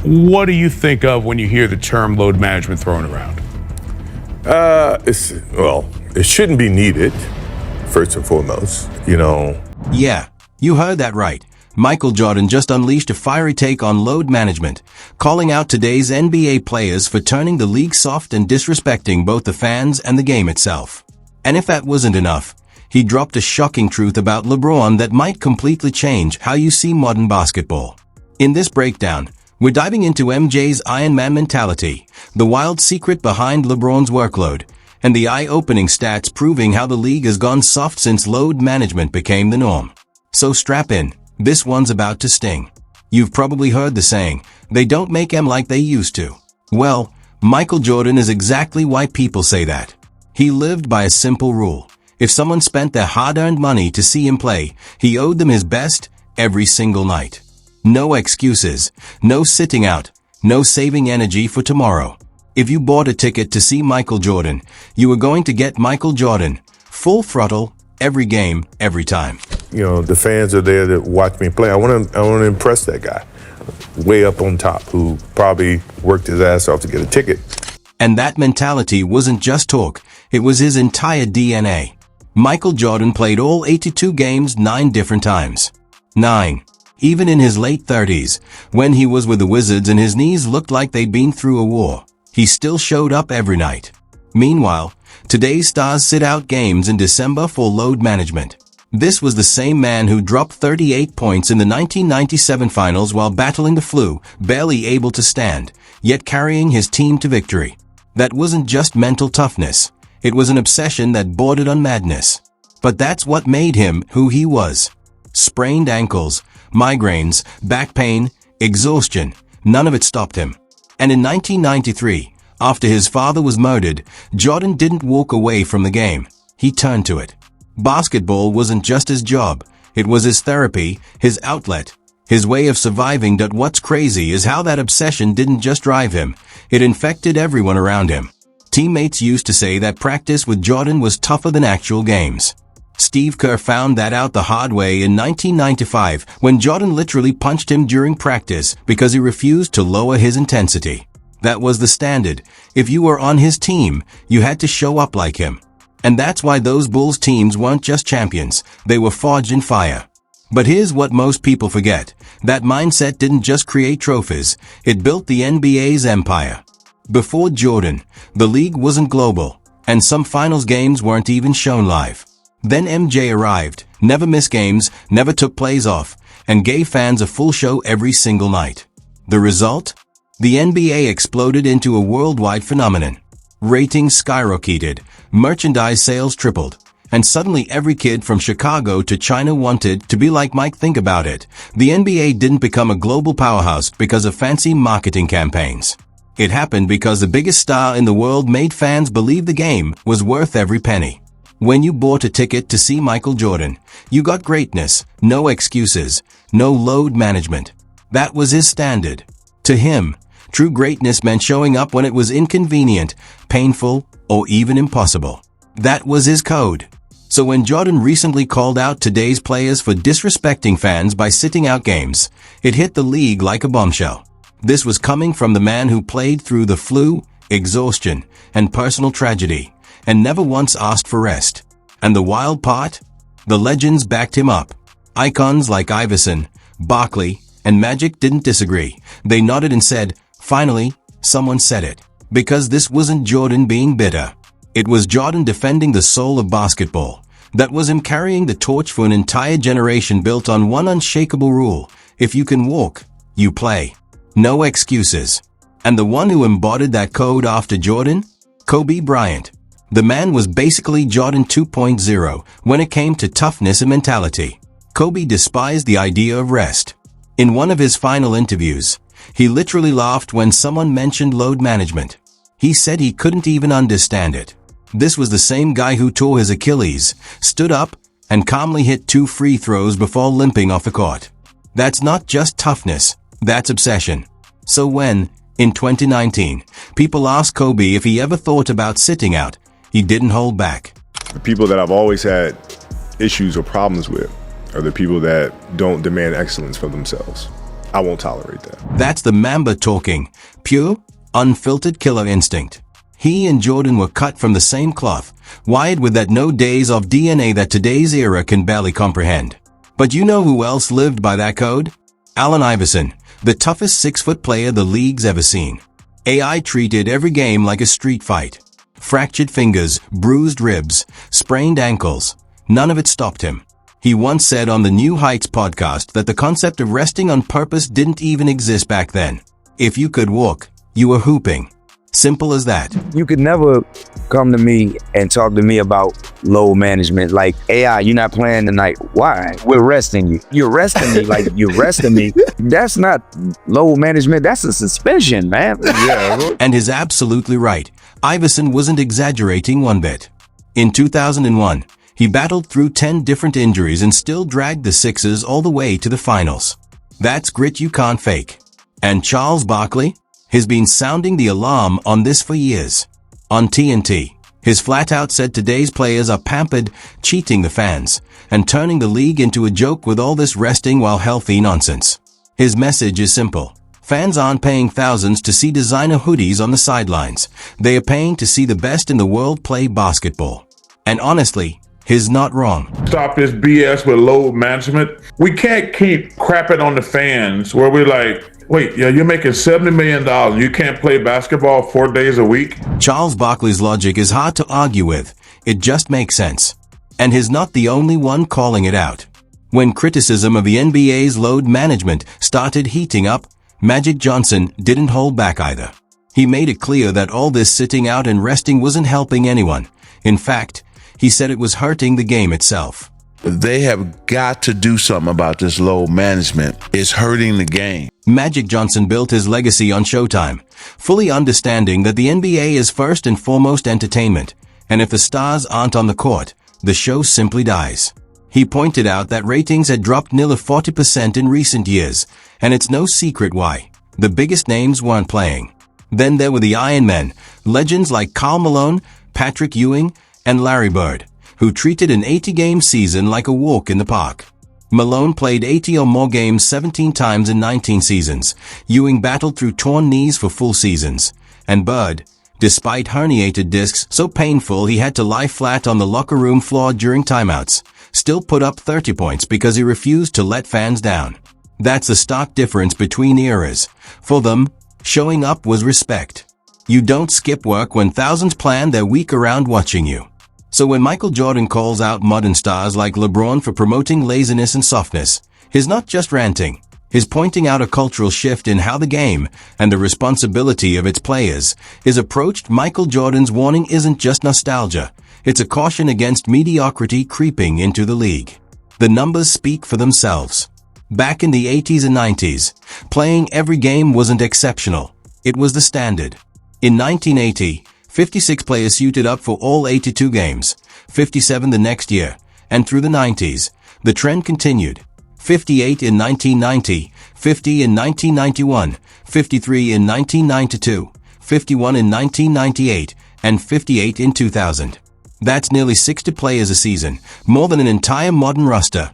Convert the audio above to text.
What do you think of when you hear the term load management thrown around? It shouldn't be needed, first and foremost, Yeah, you heard that right. Michael Jordan just unleashed a fiery take on load management, calling out today's NBA players for turning the league soft and disrespecting both the fans and the game itself. And if that wasn't enough, he dropped a shocking truth about LeBron that might completely change how you see modern basketball. In this breakdown, we're diving into MJ's Iron Man mentality, the wild secret behind LeBron's workload, and the eye-opening stats proving how the league has gone soft since load management became the norm. So strap in, this one's about to sting. You've probably heard the saying, they don't make them like they used to. Well, Michael Jordan is exactly why people say that. He lived by a simple rule. If someone spent their hard-earned money to see him play, he owed them his best every single night. No excuses, no sitting out, no saving energy for tomorrow. If you bought a ticket to see Michael Jordan, you were going to get Michael Jordan, full throttle, every game, every time. The fans are there to watch me play. I want to impress that guy way up on top who probably worked his ass off to get a ticket. And that mentality wasn't just talk, it was his entire DNA. Michael Jordan played all 82 games 9 different times. 9. Even in his late 30s, when he was with the Wizards and his knees looked like they'd been through a war, he still showed up every night. Meanwhile, today's stars sit out games in December for load management. This was the same man who dropped 38 points in the 1997 finals while battling the flu, barely able to stand, yet carrying his team to victory. That wasn't just mental toughness. It was an obsession that bordered on madness. But that's what made him who he was. Sprained ankles, migraines, back pain, exhaustion, none of it stopped him. And in 1993, after his father was murdered, Jordan didn't walk away from the game. He turned to it. Basketball wasn't just his job. It was his therapy, his outlet, his way of surviving. That what's crazy is how that obsession didn't just drive him. It infected everyone around him. Teammates used to say that practice with Jordan was tougher than actual games. Steve Kerr found that out the hard way in 1995 when Jordan literally punched him during practice because he refused to lower his intensity. That was the standard. If you were on his team, you had to show up like him. And that's why those Bulls teams weren't just champions, they were forged in fire. But here's what most people forget. That mindset didn't just create trophies, it built the NBA's empire. Before Jordan, the league wasn't global, and some finals games weren't even shown live. Then MJ arrived, never missed games, never took plays off, and gave fans a full show every single night. The result? The NBA exploded into a worldwide phenomenon. Ratings skyrocketed, merchandise sales tripled, and suddenly every kid from Chicago to China wanted to be like Mike. Think about it. The NBA didn't become a global powerhouse because of fancy marketing campaigns. It happened because the biggest star in the world made fans believe the game was worth every penny. When you bought a ticket to see Michael Jordan, you got greatness, no excuses, no load management. That was his standard. To him, true greatness meant showing up when it was inconvenient, painful, or even impossible. That was his code. So when Jordan recently called out today's players for disrespecting fans by sitting out games, it hit the league like a bombshell. This was coming from the man who played through the flu, exhaustion, and personal tragedy, and never once asked for rest. And the wild part? The legends backed him up. Icons like Iverson, Barkley, and Magic didn't disagree. They nodded and said, "Finally, someone said it." Because this wasn't Jordan being bitter. It was Jordan defending the soul of basketball. That was him carrying the torch for an entire generation built on one unshakable rule. If you can walk, you play. No excuses. And the one who embodied that code after Jordan? Kobe Bryant. The man was basically Jordan 2.0 when it came to toughness and mentality. Kobe despised the idea of rest. In one of his final interviews, he literally laughed when someone mentioned load management. He said he couldn't even understand it. This was the same guy who tore his Achilles, stood up, and calmly hit 2 free throws before limping off the court. That's not just toughness, that's obsession. So when, in 2019, people asked Kobe if he ever thought about sitting out, he didn't hold back. The people that I've always had issues or problems with are the people that don't demand excellence for themselves. I won't tolerate that. That's the Mamba talking. Pure, unfiltered killer instinct. He and Jordan were cut from the same cloth, wired with that no days off DNA that today's era can barely comprehend. But you know who else lived by that code? Allen Iverson, the toughest 6-foot player the league's ever seen. AI treated every game like a street fight. Fractured fingers, bruised ribs, sprained ankles. None of it stopped him. He once said on the New Heights podcast that the concept of resting on purpose didn't even exist back then. If you could walk, you were hooping. Simple as that. You could never come to me and talk to me about load management. Like, AI, you're not playing tonight. Why? We're resting you. You're resting me like you're resting me. That's not load management. That's a suspension, man. Yeah. And he's absolutely right. Iverson wasn't exaggerating one bit. In 2001, he battled through 10 different injuries and still dragged the Sixers all the way to the finals. That's grit you can't fake. And Charles Barkley has been sounding the alarm on this for years. On TNT, his flat-out said today's players are pampered, cheating the fans, and turning the league into a joke with all this resting while healthy nonsense. His message is simple. Fans aren't paying thousands to see designer hoodies on the sidelines. They are paying to see the best in the world play basketball. And honestly, he's not wrong. Stop this BS with load management. We can't keep crapping on the fans where we're like, wait, yeah, you're making $70 million. You can't play basketball 4 days a week? Charles Barkley's logic is hard to argue with. It just makes sense. And he's not the only one calling it out. When criticism of the NBA's load management started heating up, Magic Johnson didn't hold back either. He made it clear that all this sitting out and resting wasn't helping anyone. In fact, he said it was hurting the game itself. They have got to do something about this load management. It's hurting the game. Magic Johnson built his legacy on Showtime, fully understanding that the NBA is first and foremost entertainment, and if the stars aren't on the court, the show simply dies. He pointed out that ratings had dropped nearly 40% in recent years, and it's no secret why. The biggest names weren't playing. Then there were the Iron Men, legends like Karl Malone, Patrick Ewing, and Larry Bird, who treated an 80-game season like a walk in the park. Malone played 80 or more games 17 times in 19 seasons. Ewing battled through torn knees for full seasons. And Bird, despite herniated discs so painful he had to lie flat on the locker room floor during timeouts, still put up 30 points because he refused to let fans down. That's the stark difference between eras. For them, showing up was respect. You don't skip work when thousands plan their week around watching you. So when Michael Jordan calls out modern stars like LeBron for promoting laziness and softness, he's not just ranting. He's pointing out a cultural shift in how the game and the responsibility of its players is approached. Michael Jordan's warning isn't just nostalgia. It's a caution against mediocrity creeping into the league. The numbers speak for themselves. Back in the 80s and 90s, playing every game wasn't exceptional. It was the standard. In 1980, 56 players suited up for all 82 games, 57 the next year, and through the 90s, the trend continued. 58 in 1990, 50 in 1991, 53 in 1992, 51 in 1998, and 58 in 2000. That's nearly 60 players a season, more than an entire modern roster.